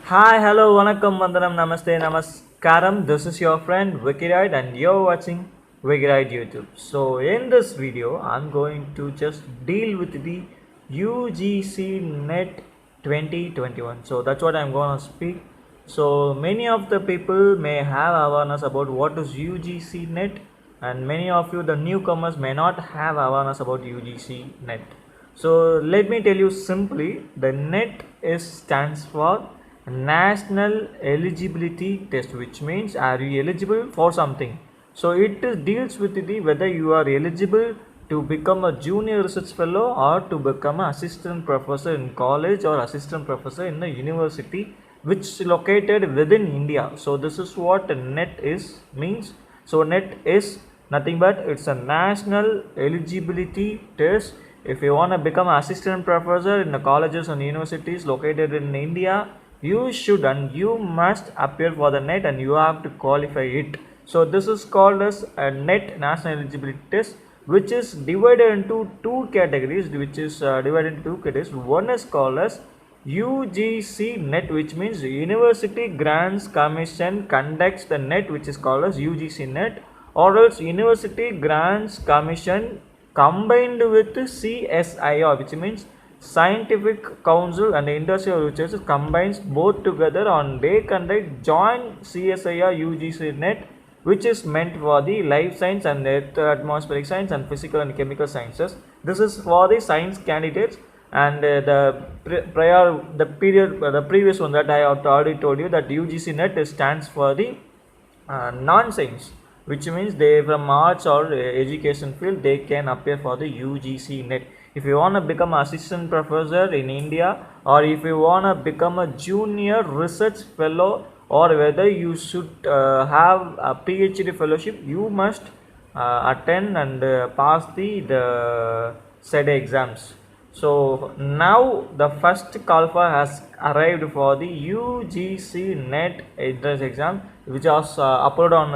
Hi, hello, vanakkam, vandanam, namaste, namaskaram. This is your friend Wikiride, and you're watching Wikiride YouTube. So, in this video, I'm going to just deal with the UGC Net 2021. So, that's what I'm going to speak. So, many of the people may have awareness about what is UGC Net, and many of you, the newcomers, may not have awareness about UGC Net. So let me tell you simply, the NET is stands for National Eligibility Test, which means are you eligible for something. So deals with the whether you are eligible to become a junior research fellow or to become an assistant professor in college or assistant professor in a university which is located within India. So this is what NET is means. So NET is nothing but it's a national eligibility test. If you want to become an assistant professor in the colleges and universities located in India, you should and you must appear for the NET and you have to qualify it. So this is called as a NET national eligibility test, which is divided into two categories, One is called as UGC NET, which means University Grants Commission conducts the NET, which is called as UGC NET, or else University Grants Commission combined with CSIR, which means Scientific Council and Industrial Research combines both together and they conduct joint CSIR UGC NET, which is meant for the life science and atmospheric science and physical and chemical sciences. This is for the science candidates, and the previous one that I have already told you, that UGC NET stands for the non-science, which means they from arts or education field they can appear for the UGC NET. If you want to become assistant professor in India, or if you want to become a junior research fellow, or whether you should have a PhD fellowship, you must attend and pass the said exams. So now the first call for has arrived for the UGC NET entrance exam, which was uploaded on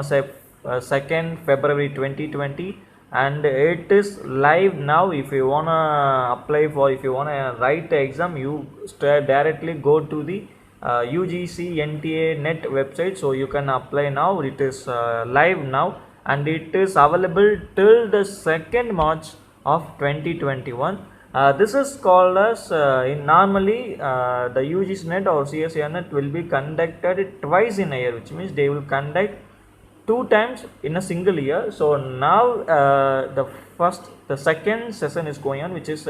2nd February 2020, and it is live now. If you wanna apply for, if you wanna write the exam, you directly go to the UGC NTA NET website. So you can apply now. It is live now, and it is available till the 2nd March of 2021. This is called as normally the UGC NET or CSIR NET will be conducted twice in a year, which means they will conduct 2 times in a single year. So now the second session is going on, which is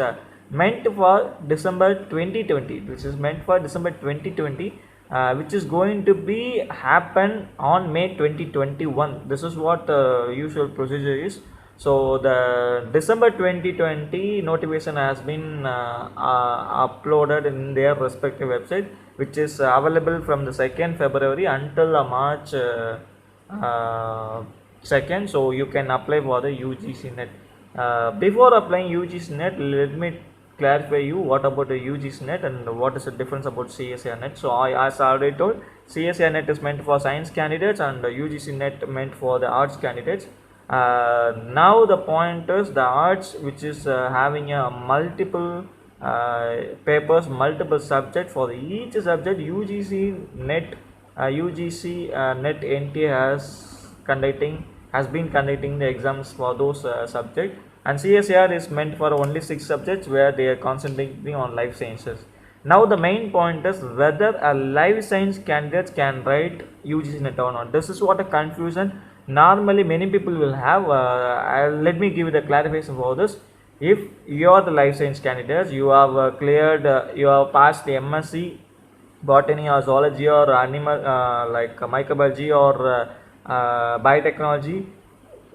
meant for December 2020, which is meant for December 2020, which is going to be happen on May 2021. This is what the usual procedure is. So the December 2020 notification has been uploaded in their respective website, which is available from the 2nd February until March 2nd. So you can apply for the UGC NET. Before applying UGC NET, let me clarify you what about the UGC NET and what is the difference about CSIR NET. So as I already told, CSIR NET is meant for science candidates and UGC NET meant for the arts candidates. Now the point is the arts, which is having a multiple papers, multiple subjects. For each subject, UGC NET NET NTA has been conducting the exams for those subjects, and CSIR is meant for only 6 subjects where they are concentrating on life sciences. Now the main point is whether a life science candidate can write UGC NET or not. This is what a confusion normally many people will have. Let me give you the clarification for this. If you are the life science candidates, you have cleared, you have passed the MSc botany or zoology or animal like microbiology or biotechnology,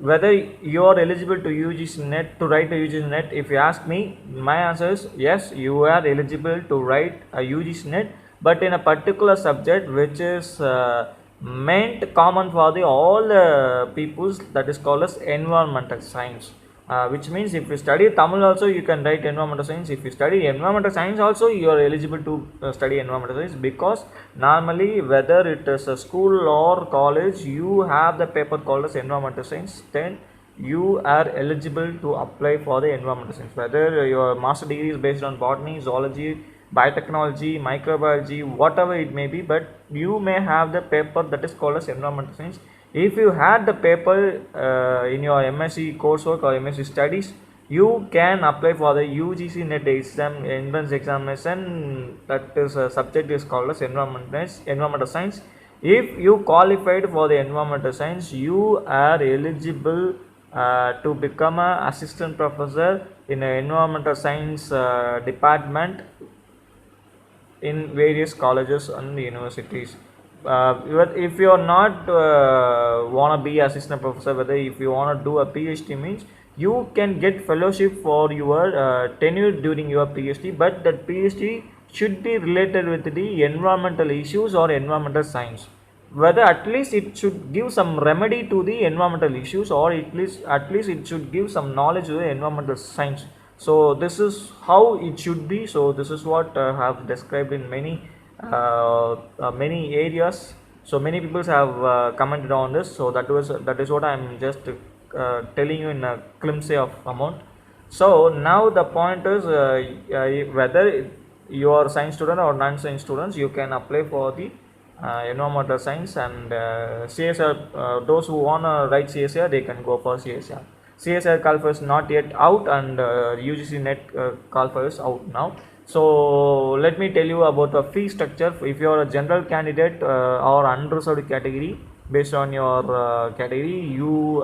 whether you are eligible to UGC NET to write a UGC NET. If you ask me, my answer is yes, you are eligible to write a UGC NET, but in a particular subject which is meant common for the all peoples, that is called as environmental science, which means if you study Tamil also you can write environmental science. If you study environmental science also, you are eligible to study environmental science, because normally whether it is a school or college, you have the paper called as environmental science, then you are eligible to apply for the environmental science. Whether your master degree is based on botany, zoology, biotechnology, microbiology, whatever it may be, but you may have the paper that is called as environmental science. If you had the paper in your MSc coursework or MSc studies, you can apply for the UGC NET exam, entrance examination. That is a subject is called as environmental science. If you qualified for the environmental science, you are eligible to become an assistant professor in an environmental science department in various colleges and universities. If you are not want to be assistant professor, whether if you want to do a PhD, means you can get fellowship for your tenure during your PhD, but that PhD should be related with the environmental issues or environmental science. Whether at least it should give some remedy to the environmental issues, or at least it should give some knowledge to the environmental science. So this is how it should be. So this is what I have described in many areas. So many people have commented on this. So that is what I am just telling you in a glimpse of amount. So now the point is whether you are science student or non-science students, you can apply for the environmental science, and CSR. Those who want to write CSR, they can go for CSR. CSR call for is not yet out, and UGC NET call for is out now. So let me tell you about the fee structure. If you are a general candidate or unreserved category, based on your category, you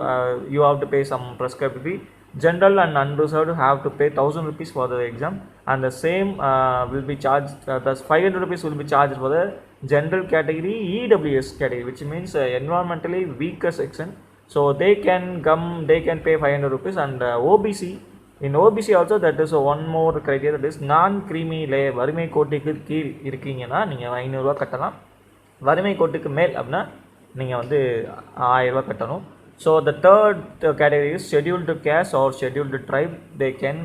have to pay some prescribed fee. General and unreserved have to pay 1000 rupees for the exam, and the same will be charged. Thus 500 rupees will be charged for the general category, EWS category, which means environmentally weaker section. So they can pay 500 rupees, and OBC. In OBC also, that is one more criteria, that is non-creamy layer. வறுமை கோட்டுக்கு கீழ் இருக்கீங்கன்னா நீங்கள் 500 ரூபா கட்டலாம். வறுமை கோட்டுக்கு மேல் அப்படின்னா நீங்கள் வந்து 1000 ரூபா கட்டணும். So the third category is scheduled caste or scheduled tribe. They can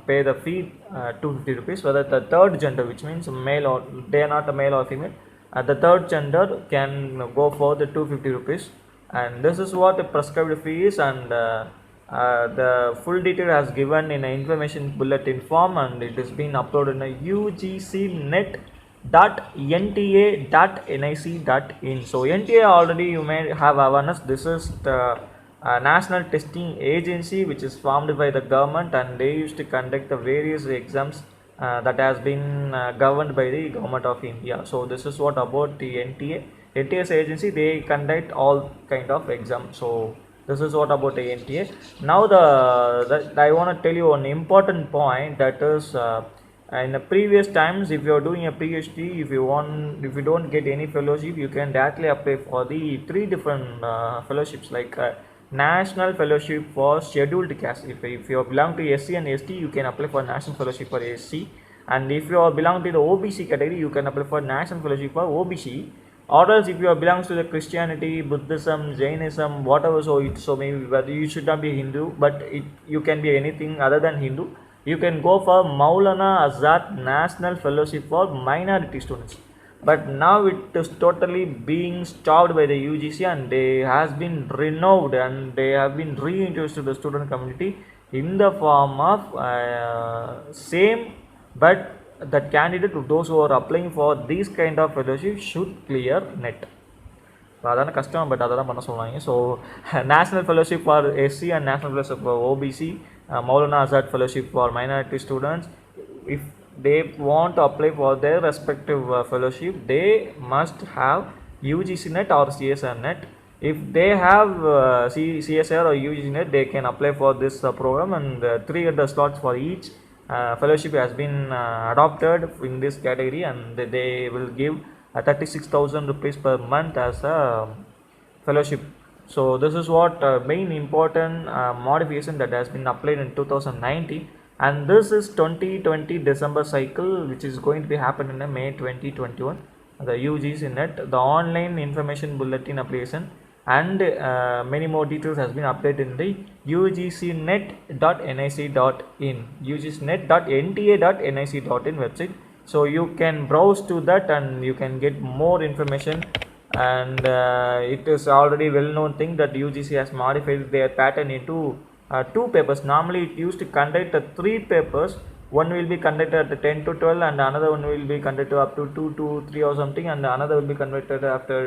pay the fee 250 rupees. Whether the third gender, which means male, or they are not a male or female, the third gender can go for the 250 rupees. And this is what the prescribed fee is, and the full detail has given in an information bulletin form, and it has been uploaded in a ugcnet.nta.nic.in. So NTA already you may have awareness. This is the national testing agency which is formed by the government, and they used to conduct the various exams that has been governed by the government of India. So this is what about the NTA. NTA's agency, they conduct all kind of exams. So this is what about the NTA. Now I want to tell you an important point, that is in the previous times, if you are doing a PhD, if you don't get any fellowship, you can directly apply for the 3 different fellowships, like national fellowship for scheduled caste. If you belong to SC and ST, you can apply for national fellowship for SC, and if you belong to the OBC category, you can apply for national fellowship for OBC. Or else if you belongs to the Christianity, Buddhism, Jainism, whatever, so maybe whether you should not be Hindu, but you can be anything other than Hindu, you can go for Maulana Azad National Fellowship for minority students. But now it is totally being stopped by the UGC, and they has been renewed, and they have been reintroduced to the student community in the form of same, but that candidate, those who are applying for these kind of fellowship, should clear NET. அதான கஷ்டம், but அதெல்லாம் பண்ண சொல்லுவாங்க. So national fellowship for SC and national fellowship for OBC, Maulana Azad fellowship for minority students. If they want to apply for their respective fellowship, they must have UGC NET or CSR NET. If they have CSR or UGC NET, they can apply for this program, and 300 slots for each fellowship has been adopted in this category, and they will give 36,000 rupees per month as a fellowship. So this is what main important modification that has been applied in 2019, and this is 2020 December cycle, which is going to be happen in May 2021. The UGC NET, the online information bulletin application, and many more details has been updated in the ugcnet.nic.in, ugcnet.nta.nic.in website. So you can browse to that, and you can get more information. And it is already well known thing that UGC has modified their pattern into 2 papers. Normally it used to conduct 3 papers, one will be conducted at 10 to 12, and another one will be conducted up to 2 to 3 or something, and another will be conducted after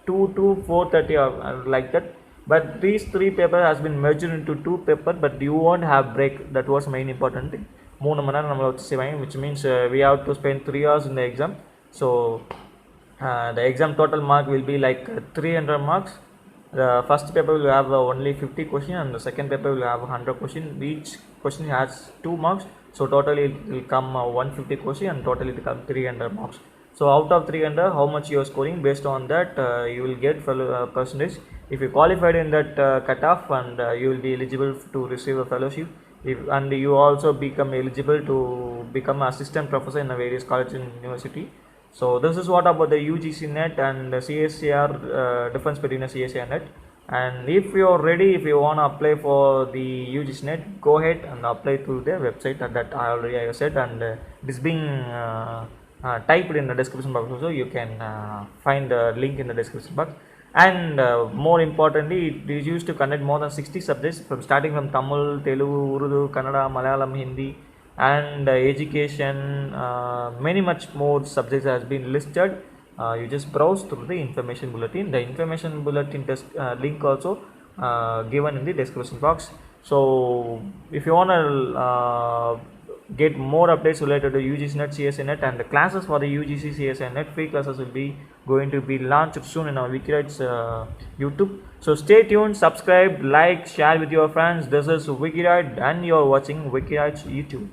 2 to 4:30 or like that. But these three papers has been merged into two paper, but you won't have break. That was main important thing. 3 மணி நேரம் நம்மளை வச்சு செய்வாங்க, which means we have to spend 3 hours in the exam. So the exam total mark will be like 300 marks. The first paper will have only 50 question, and the second paper will have 100 question. Each question has 2 marks, so totally it will come 150 question, and totally it will come 300 marks. So out of 300, how much you are scoring, based on that you will get percentage. If you qualified in that cutoff, and you will be eligible to receive a fellowship. And you also become eligible to become assistant professor in a various college and university. So this is what about the UGC NET and the CSIR, difference between a CSIR NET. And if you are ready, if you want to apply for the UGC NET, go ahead and apply through their website that I already said, and it is being typed in the description box also. You can find the link in the description box. And more importantly, it is used to conduct more than 60 subjects, from starting from Tamil, Telugu, Urdu, Kannada, Malayalam, Hindi, and education. Many much more subjects has been listed. You just browse through the information bulletin. The information bulletin link also given in the description box. So if you want to get more updates related to UGC NET, CSIR NET, and the classes for the UGC CSIR NET, free classes will be going to be launched soon in our Wikirites YouTube. So stay tuned, subscribe, like, share with your friends. This is Wikirite, and you are watching Wikirites YouTube.